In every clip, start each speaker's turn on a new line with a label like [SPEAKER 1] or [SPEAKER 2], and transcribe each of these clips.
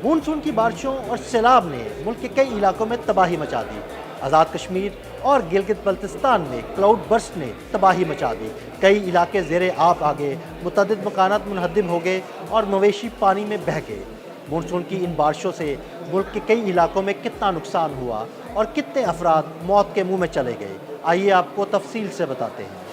[SPEAKER 1] Monsoon کی بارشوں اور سیلاب نے ملک کے کئی علاقوں میں تباہی مچا دی۔ آزاد کشمیر اور گلگت بلتستان میں کلاؤڈ برسٹ نے تباہی مچا دی۔ کئی علاقے زیر آب آ گئے، متعدد مکانات منہدم ہو گئے اور مویشی پانی میں بہہ گئے۔ مونسون کی ان بارشوں سے ملک کے کئی علاقوں میں کتنا نقصان ہوا اور کتنے افراد موت کے منہ میں چلے گئے، آئیے آپ کو تفصیل سے بتاتے ہیں۔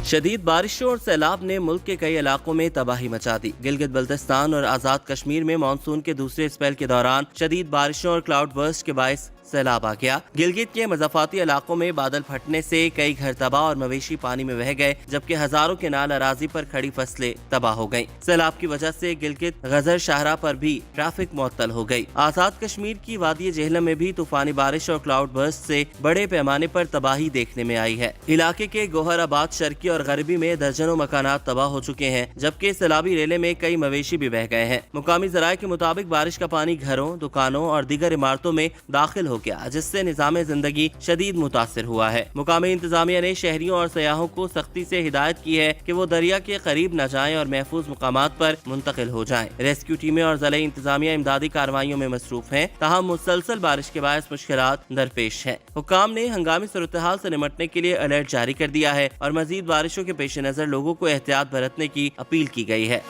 [SPEAKER 2] شدید بارشوں اور سیلاب نے ملک کے کئی علاقوں میں تباہی مچا دی۔ گلگت بلتستان اور آزاد کشمیر میں مانسون کے دوسرے اسپیل کے دوران شدید بارشوں اور کلاؤڈ برسٹ کے باعث سیلاب آ گیا۔ گلگت کے مضافاتی علاقوں میں بادل پھٹنے سے کئی گھر تباہ اور مویشی پانی میں بہہ گئے، جبکہ ہزاروں کنال اراضی پر کھڑی فصلیں تباہ ہو گئیں۔ سیلاب کی وجہ سے گلگت غزر شاہراہ پر بھی ٹریفک معطل ہو گئی۔ آزاد کشمیر کی وادی جہلم میں بھی طوفانی بارش اور کلاؤڈ برسٹ سے بڑے پیمانے پر تباہی دیکھنے میں آئی ہے۔ علاقے کے گوہر آباد، شرقی اور غربی میں درجنوں مکانات تباہ ہو چکے ہیں، جبکہ سیلابی ریلے میں کئی مویشی بھی بہہ گئے ہیں۔ مقامی ذرائع کے مطابق بارش کا پانی گھروں، دکانوں اور دیگر عمارتوں میں داخل ہو گیا، جس سے نظام زندگی شدید متاثر ہوا ہے۔ مقامی انتظامیہ نے شہریوں اور سیاحوں کو سختی سے ہدایت کی ہے کہ وہ دریا کے قریب نہ جائیں اور محفوظ مقامات پر منتقل ہو جائیں۔ ریسکیو ٹیمیں اور ضلعی انتظامیہ امدادی کارروائیوں میں مصروف ہیں، تاہم مسلسل بارش کے باعث مشکلات درپیش ہیں۔ حکام نے ہنگامی صورتحال سے نمٹنے کے لیے الرٹ جاری کر دیا ہے اور مزید بارشوں کے پیش نظر لوگوں کو احتیاط برتنے کی اپیل کی گئی ہے۔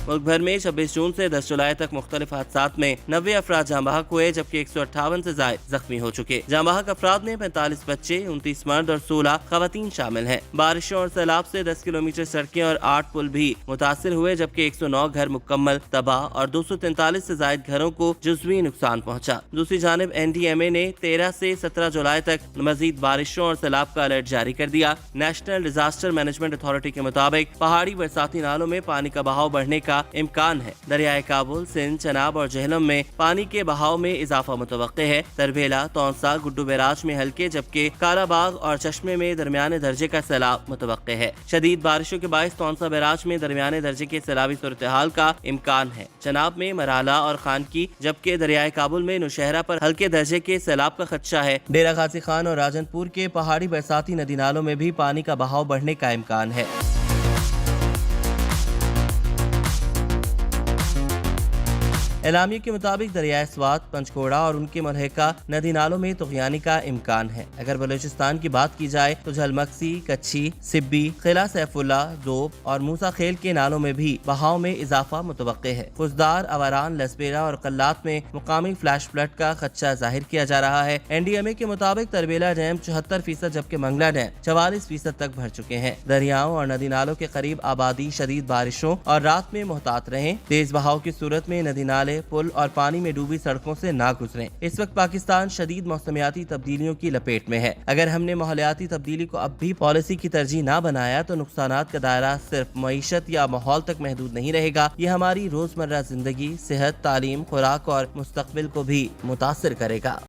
[SPEAKER 2] ملک بھر میں 26 جون سے 10 جولائی تک مختلف حادثات میں 90 افراد جاں بحق ہوئے، جبکہ 158 سے زائد زخمی ہو چکے۔ جاں بحق افراد میں 45 بچے، 29 مرد اور 16 خواتین شامل ہیں۔ بارشوں اور سیلاب سے 10 کلومیٹر سڑکیں اور 8 پل بھی متاثر ہوئے، جبکہ 109 گھر مکمل تباہ اور 243 سے زائد گھروں کو جزوی نقصان پہنچا۔ دوسری جانب NDMA نے 13 سے 17 جولائی تک مزید بارشوں اور سیلاب کا الرٹ جاری کر دیا۔ نیشنل ڈیزاسٹر مینجمنٹ اتھارٹی کے مطابق پہاڑی برساتی نالوں میں پانی کا بہاؤ بڑھنے کا امکان ہے۔ دریائے کابل، سندھ، چناب اور جہلم میں پانی کے بہاؤ میں اضافہ متوقع ہے۔ تربیلا، تونسا، گڈو بیراج میں ہلکے، جبکہ کالا باغ اور چشمے میں درمیانے درجے کا سیلاب متوقع ہے۔ شدید بارشوں کے باعث تونسا بیراج میں درمیانے درجے کے سیلابی صورتحال کا امکان ہے۔ چناب میں مرالہ اور خانکی، جبکہ دریائے کابل میں نوشہرہ پر ہلکے درجے کے سیلاب کا خدشہ ہے۔ ڈیرہ غازی خان اور راجن پور کے پہاڑی برساتی ندی نالوں میں بھی پانی کا بہاؤ بڑھنے کا امکان ہے۔ اعلامیہ کے مطابق دریائے سوات، پنچکوڑا اور ان کے ملحقہ ندی نالوں میں طغیانی کا امکان ہے۔ اگر بلوچستان کی بات کی جائے تو جھلمکسی، کچھی، سبی، قلعہ سیف اللہ، دوب اور موسیٰ خیل کے نالوں میں بھی بہاؤ میں اضافہ متوقع ہے۔ فزدار، اواران، لسبیرا اور قلات میں مقامی فلیش فلڈ کا خدشہ ظاہر کیا جا رہا ہے۔ NDMA کے مطابق تربیلا ڈیم 74%، جبکہ منگلا ڈیم 44% تک بھر چکے ہیں۔ دریاؤں اور ندی نالوں کے قریب آبادی شدید بارشوں اور رات میں محتاط رہیں۔ تیز بہاؤ کی صورت میں ندی نالے، پل اور پانی میں ڈوبی سڑکوں سے نہ گزریں۔ اس وقت پاکستان شدید موسمیاتی تبدیلیوں کی لپیٹ میں ہے۔ اگر ہم نے ماحولیاتی تبدیلی کو اب بھی پالیسی کی ترجیح نہ بنایا تو نقصانات کا دائرہ صرف معیشت یا ماحول تک محدود نہیں رہے گا، یہ ہماری روزمرہ زندگی، صحت، تعلیم، خوراک اور مستقبل کو بھی متاثر کرے گا۔